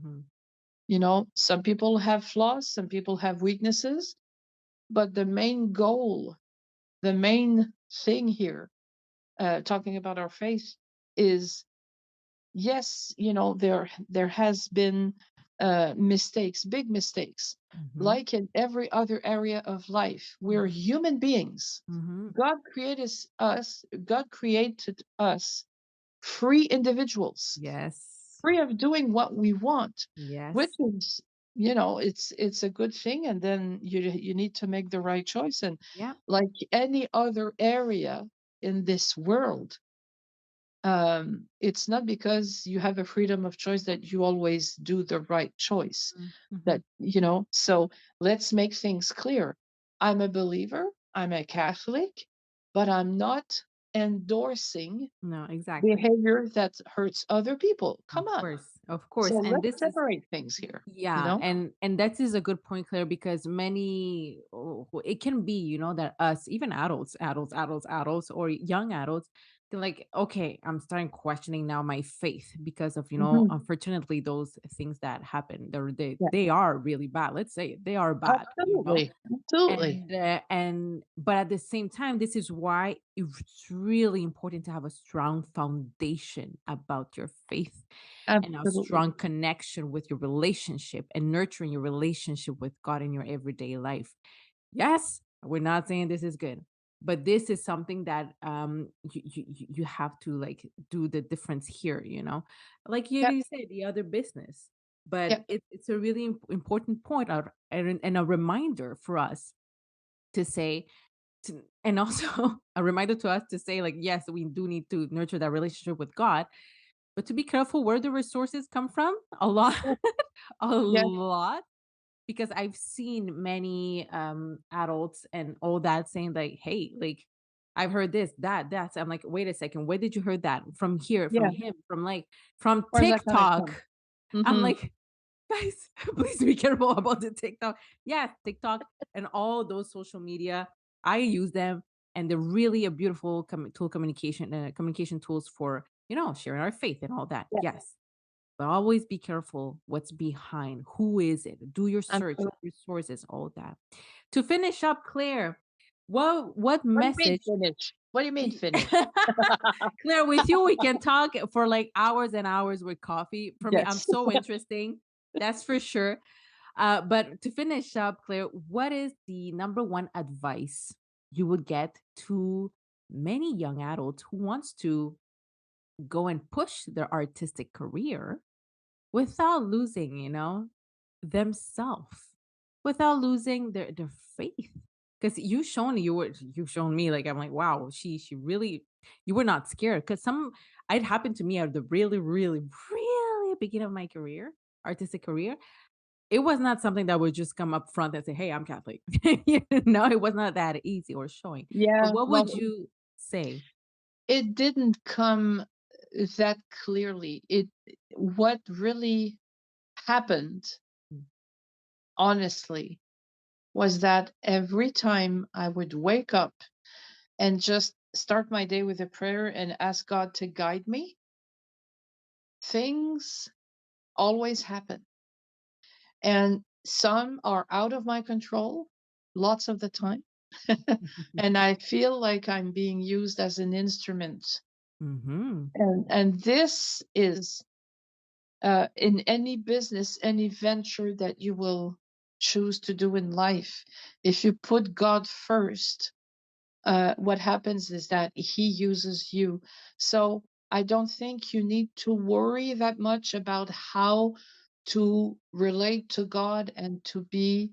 Mm-hmm. Some people have flaws, some people have weaknesses, but the main goal, the main thing here, talking about our faith, is yes, there has been mistakes, big mistakes, Mm-hmm. like in every other area of life. We're human beings. Mm-hmm. God created us free individuals, Yes. free of doing what we want, which Yes. is, it's a good thing. And then you need to make the right choice. And Yeah. like any other area in this world, it's not because you have a freedom of choice that you always do the right choice. Mm-hmm. So let's make things clear. I'm a believer, I'm a Catholic, but I'm not endorsing No, exactly. behavior that hurts other people. Of Come on. course. Of So course. And let's this is, separate things here, you yeah, know? and that is a good point, Claire, because it can be, that us, even adults, or young adults, they're like, okay, I'm starting questioning now my faith because of, Hmm. unfortunately, those things that happen. They Yeah, they are really bad. Let's say it, they are bad. absolutely. Absolutely. And but at the same time, this is why it's really important to have a strong foundation about your faith and a Absolutely. strong connection with your relationship and nurturing your relationship with God in your everyday life. Yes, we're not saying this is good, but this is something that you have to like do the difference here, like Yeah, you said, the other business. But yeah, it's a really important point and a reminder for us to say and also a reminder to us to say, like, yes, we do need to nurture that relationship with God, but to be careful where the resources come from. A lot, yeah, a yeah, lot, because I've seen many adults and all that saying like, hey, like, I've heard this, that's, I'm like, wait a second, where did you heard that? From here, from yeah. him, from like from Where's that coming from? TikTok. I'm Hmm. like, guys, please be careful about the TikTok. Yeah, TikTok and all those social media. I use them, and they're really a beautiful communication tools for sharing our faith and all that. Yeah, Yes, but always be careful what's behind. Who is it? Do your search, absolutely. your sources, all that. To finish up, Claire, what What do you mean message? finish? What do you mean finish? Claire, with you, we can talk for like hours and hours with coffee. For me, I'm Yes. so interesting. That's for sure. But to finish up, Claire, what is the number one advice you would get to many young adults who wants to go and push their artistic career without losing, themselves, without losing their faith? Because you've shown me, like, I'm like, wow, she really, you were not scared. Because it happened to me at the really, really, really beginning of my career, artistic career. It was not something that would just come up front and say, hey, I'm Catholic. It was not that easy or showing. But Yeah, what would well, you say? it didn't come that clearly. What really happened, Mm. honestly, was that every time I would wake up and just start my day with a prayer and ask God to guide me, things always happen. And some are out of my control lots of the time. And I feel like I'm being used as an instrument. And this is in any business, any venture that you will choose to do in life. If you put God first, what happens is that he uses you. So I don't think you need to worry that much about how to relate to God and to be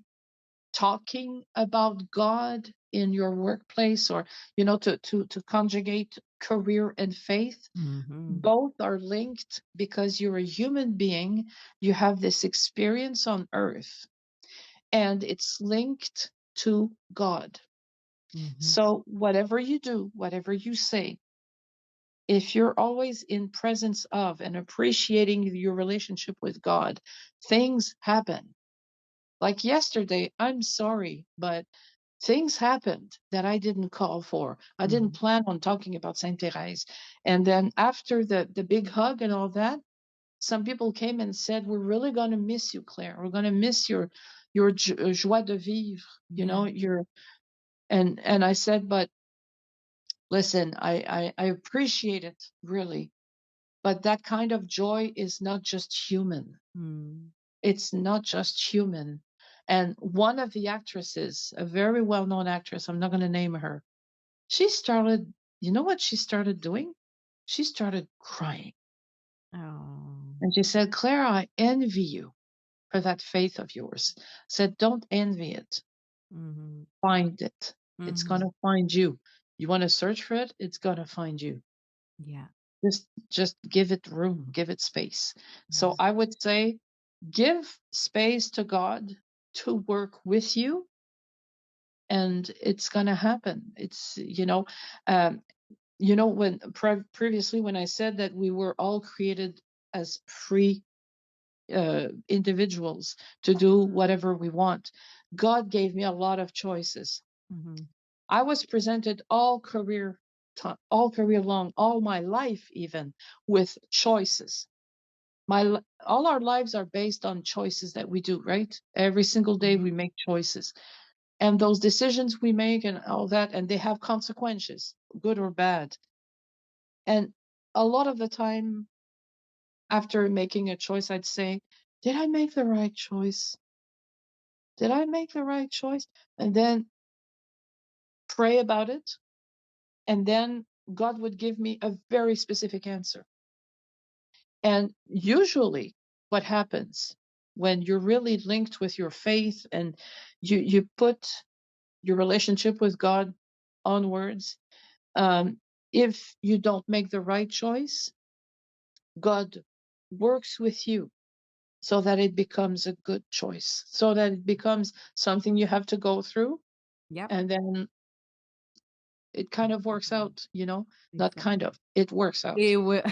talking about God in your workplace, or to conjugate career and faith. Both are linked because you're a human being. You have this experience on earth, and it's linked to God. So whatever you do, whatever you say, if you're always in presence of and appreciating your relationship with God, things happen. Like yesterday, I'm sorry, but things happened that I didn't call for. I didn't plan on talking about Saint Therese. And then after the big hug and all that, some people came and said, we're really going to miss you, Claire. We're going to miss your joie de vivre, and I said, but listen, I appreciate it, really. But that kind of joy is not just human. It's not just human. And one of the actresses, a very well-known actress, I'm not going to name her, she started, you know what she started doing? She started crying. And she said, Claire, I envy you for that faith of yours. I said, don't envy it. Find it. It's going to find you. You want to search for it? It's going to find you. Yeah. Just give it room, give it space. So I would say, give space to God to work with you, and it's going to happen. It's, when previously when I said that we were all created as free individuals to do whatever we want, God gave me a lot of choices. I was presented all career long, all my life even, with choices. All our lives are based on choices that we do, right? Every single day we make choices, and those decisions we make and all that, and they have consequences, good or bad. And a lot of the time after making a choice, I'd say, did I make the right choice? Did I make the right choice? And then pray about it. And then God would give me a very specific answer. And usually what happens when you're really linked with your faith and you put your relationship with God onwards, if you don't make the right choice, God works with you so that it becomes a good choice, so that it becomes something you have to go through. Yep. And then it kind of works out, not kind of, it works out. It will.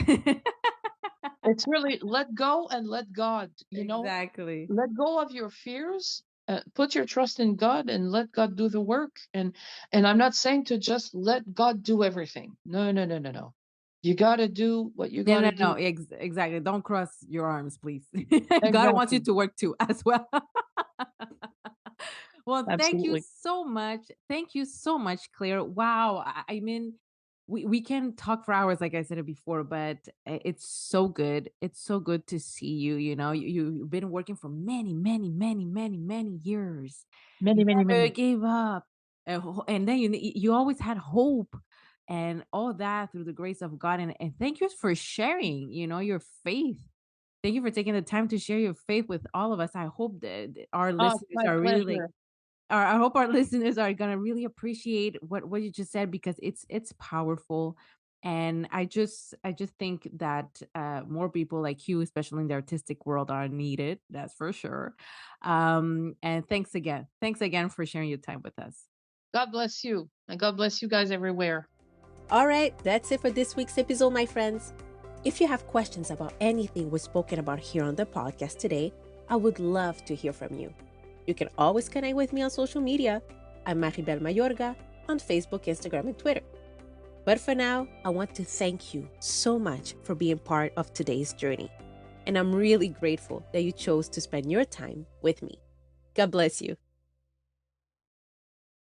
It's really let go and let God, Exactly. let go of your fears, put your trust in God and let God do the work. And I'm not saying to just let God do everything. No. You got to do what you got to do. No, exactly. Don't cross your arms, please. Exactly. God wants you to work too as well. Well, thank you Absolutely. so much. Thank you so much, Claire. Wow. I mean, we can talk for hours, like I said it before, but it's so good. It's so good to see you. You've been working for many, many, many, many, many years. You never gave up. And then you always had hope and all that through the grace of God. And thank you for sharing, your faith. Thank you for taking the time to share your faith with all of us. I hope that our listeners my are really pleasure. I hope our listeners are gonna really appreciate what you just said, because it's powerful. And I just think that more people like you, especially in the artistic world, are needed. That's for sure. And thanks again for sharing your time with us. God bless you, and God bless you guys everywhere. All right, that's it for this week's episode, my friends. If you have questions about anything we've spoken about here on the podcast today, I would love to hear from you. You can always connect with me on social media. I'm Marybel Mayorga on Facebook, Instagram, and Twitter. But for now, I want to thank you so much for being part of today's journey. And I'm really grateful that you chose to spend your time with me. God bless you.